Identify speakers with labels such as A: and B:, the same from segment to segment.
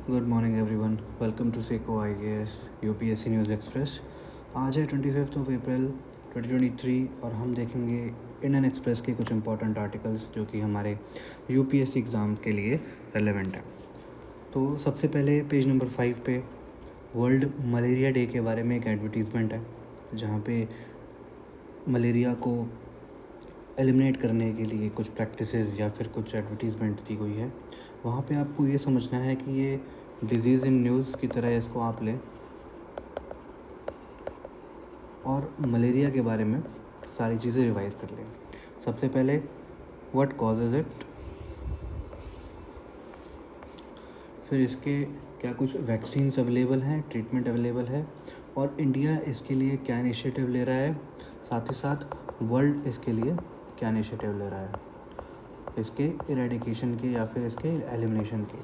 A: Good morning everyone, welcome to सेको IAS UPSC news express. आज है 25 अप्रैल 2023 और हम देखेंगे इंडियन एक्सप्रेस के कुछ इंपॉर्टेंट आर्टिकल्स जो कि हमारे UPSC एग्ज़ाम के लिए रेलेवेंट है। तो सबसे पहले पेज नंबर 5 पे वर्ल्ड मलेरिया डे के बारे में एक एडवर्टीज़मेंट है, जहाँ पे मलेरिया को एलिमिनेट करने के लिए कुछ प्रैक्टिसेस या फिर कुछ एडवर्टीज़मेंट दी गई है। वहाँ पे आपको ये समझना है कि ये डिजीज़ इन न्यूज़ की तरह इसको आप लें और मलेरिया के बारे में सारी चीज़ें रिवाइज़ कर लें। सबसे पहले व्हाट कॉजेज़ इट, फिर इसके क्या कुछ वैक्सीन्स अवेलेबल हैं, ट्रीटमेंट अवेलेबल है और इंडिया इसके लिए क्या इनिशिएटिव ले रहा है, साथ ही साथ वर्ल्ड इसके लिए क्या इनिशिएटिव ले रहा है इसके इरेडिकेशन के या फिर इसके एलिमिनेशन के।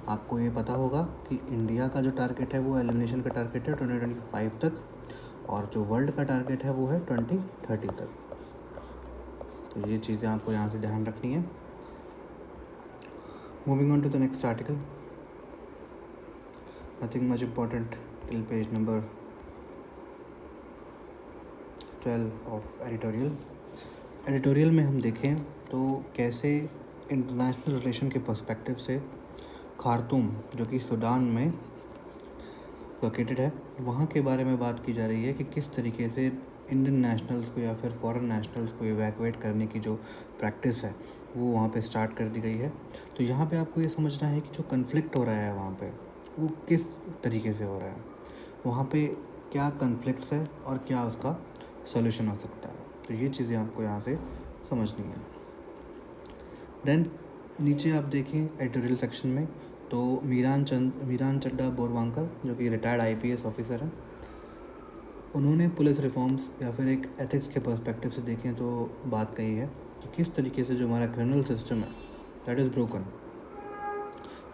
A: आपको ये पता होगा कि इंडिया का जो टारगेट है वो एलिमिनेशन का टारगेट है 2025 तक और जो वर्ल्ड का टारगेट है वो है 2030 तक। तो ये चीज़ें आपको यहाँ से ध्यान रखनी है। Moving on to the next article, nothing much important till page number 12 of editorial में हम देखें तो कैसे इंटरनेशनल रिलेशन के पर्सपेक्टिव से खार्तूम जो कि सूडान में लोकेटेड है, वहाँ के बारे में बात की जा रही है कि किस तरीके से इंडियन नेशनल्स को या फिर फॉरेन नेशनल्स को इवैक्यूएट करने की जो प्रैक्टिस है वो वहाँ पे स्टार्ट कर दी गई है। तो यहाँ पे आपको ये समझना है कि जो कन्फ्लिक्ट हो रहा है वहाँ पे वो किस तरीके से हो रहा है, वहाँ पे क्या कन्फ्लिक्ट्स है और क्या उसका सॉल्यूशन हो सकता है। तो ये चीज़ें आपको यहाँ से समझनी है। देन नीचे आप देखें एडिटोरियल सेक्शन में तो मीरान चड्ढा बोरवांकर जो कि रिटायर्ड IPS ऑफिसर हैं, उन्होंने पुलिस रिफॉर्म्स या फिर एक एथिक्स के पर्सपेक्टिव से देखें तो बात कही है कि किस तरीके से जो हमारा क्रिमिनल सिस्टम है दैट इज़ ब्रोकन,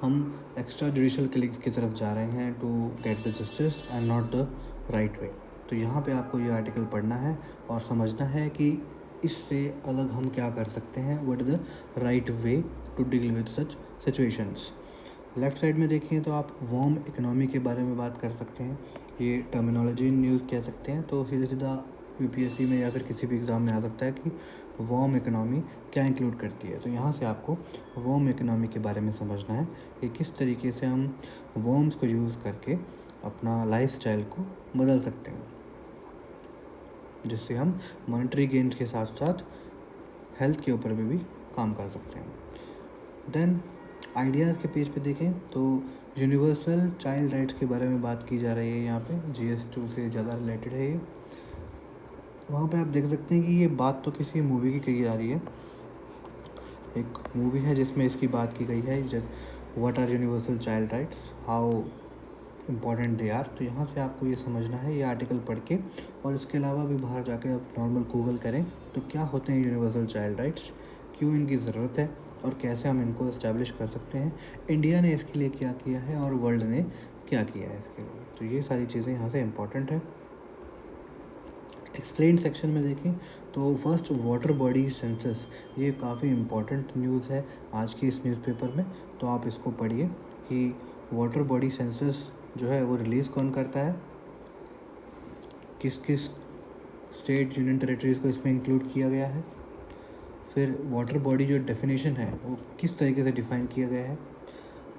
A: हम एक्स्ट्रा जुडिशल किलिंग्स की तरफ जा रहे हैं to get the justice and not the right way. तो यहाँ पे आपको ये आर्टिकल पढ़ना है और समझना है कि इससे अलग हम क्या कर सकते हैं, what is the right way to deal with such situations. Left side में देखें तो आप वार्म इकोनॉमी के बारे में बात कर सकते हैं, ये टर्मिनोलॉजी न्यूज़ कह सकते हैं। तो सीधा UPSC में या फिर किसी भी एग्ज़ाम में आ सकता है कि वार्म इकोनॉमी क्या इंक्लूड करती है। तो यहाँ से आपको वार्म इकोनॉमी के बारे में समझना है कि किस तरीके से हम वार्म्स को यूज़ करके अपना लाइफस्टाइल को बदल सकते हैं, जिससे हम मॉनेटरी गेन्स के साथ साथ हेल्थ के ऊपर भी काम कर सकते हैं। देन आइडियाज़ के पेज पे देखें तो यूनिवर्सल चाइल्ड राइट्स के बारे में बात की जा रही है, यहाँ पे GS2 से ज़्यादा रिलेटेड है ये। वहाँ पे आप देख सकते हैं कि ये बात तो किसी मूवी की कही जा रही है, एक मूवी है जिसमें इसकी बात की गई है, जैसे what are universal child rights, how important they are. तो यहाँ से आपको ये समझना है ये आर्टिकल पढ़ के, और इसके अलावा भी बाहर जाके आप नॉर्मल गूगल करें तो क्या होते हैं यूनिवर्सल चाइल्ड राइट्स, क्यों इनकी ज़रूरत है और कैसे हम इनको इस्टेब्लिश कर सकते हैं, इंडिया ने इसके लिए क्या किया है और वर्ल्ड ने क्या किया है इसके लिए। तो ये सारी चीज़ें यहाँ से इम्पॉर्टेंट है। एक्सप्लेन सेक्शन में देखें तो फर्स्ट वाटर बॉडी सेंसस, ये काफ़ी इम्पॉर्टेंट न्यूज़ है आज की इस न्यूज़पेपर में। तो आप इसको पढ़िए कि वाटर बॉडी सेंसस जो है वो रिलीज़ कौन करता है, किस किस स्टेट यूनियन टेरिटरीज़ को इसमें इंक्लूड किया गया है, फिर वाटर बॉडी जो डेफिनेशन है वो किस तरीके से डिफ़ाइन किया गया है।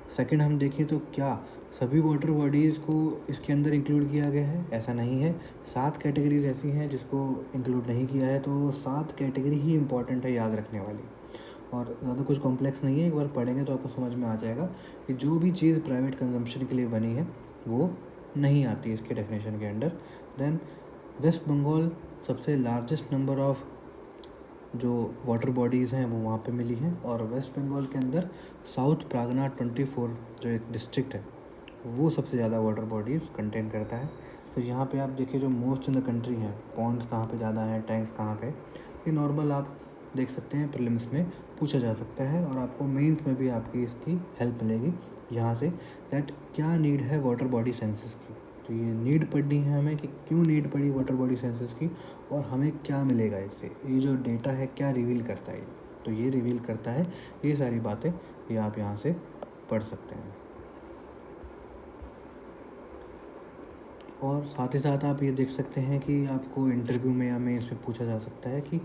A: सेकंड हम देखें तो क्या सभी वाटर बॉडीज़ को इसके अंदर इंक्लूड किया गया है, ऐसा नहीं है। 7 कैटेगरीज ऐसी हैं जिसको इंक्लूड नहीं किया है, तो 7 कैटेगरी ही इंपॉर्टेंट है याद रखने वाली, और ज़्यादा कुछ कॉम्प्लेक्स नहीं है। एक बार पढ़ेंगे तो आपको समझ में आ जाएगा कि जो भी चीज़ प्राइवेट कंजम्पशन के लिए बनी है वो नहीं आती इसके डेफिनेशन के अंडर। देन वेस्ट बंगाल सबसे लार्जेस्ट नंबर ऑफ़ जो वाटर बॉडीज़ हैं वो वहाँ पे मिली हैं, और वेस्ट बंगाल के अंदर साउथ प्रागना 24 जो एक डिस्ट्रिक्ट है वो सबसे ज़्यादा वाटर बॉडीज़ कंटेन करता है। फिर यहाँ पे आप देखिए जो मोस्ट इन द कंट्री हैं, पॉन्ड्स कहाँ पे ज़्यादा हैं, टैंक्स कहाँ पे, ये नॉर्मल आप देख सकते हैं, प्रीलिम्स में पूछा जा सकता है और आपको मेंस में भी आपकी इसकी हेल्प मिलेगी यहाँ से, दैट क्या नीड है वाटर बॉडी सेंसस की। तो ये नीड पढ़नी है हमें कि क्यों नीड पड़ी वाटर बॉडी सेंसस की और हमें क्या मिलेगा इससे, ये जो डेटा है क्या रिवील करता है। तो ये रिवील करता है, ये सारी बातें ये आप यहाँ से पढ़ सकते हैं। और साथ ही साथ आप ये देख सकते हैं कि आपको इंटरव्यू में हमें इससे पूछा जा सकता है कि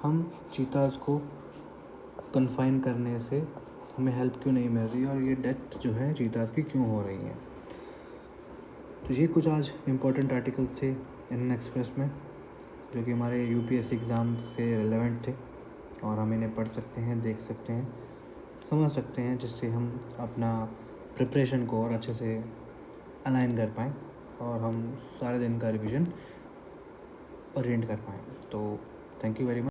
A: हम चीताज़ को कन्फाइन करने से हमें हेल्प क्यों नहीं मिल रही और ये डेथ जो है चीताज़ की क्यों हो रही है। तो ये कुछ आज इम्पोर्टेंट आर्टिकल थे इंडियन एक्सप्रेस में, जो कि हमारे यूपीएससी एग्ज़ाम से रिलेवेंट थे और हम इन्हें पढ़ सकते हैं, देख सकते हैं, समझ सकते हैं, जिससे हम अपना प्रिपरेशन को और अच्छे से अलाइन कर पाएँ और हम सारे दिन का रिवीजन ओरिएंट कर पाएँ। तो थैंक यू वेरी मच।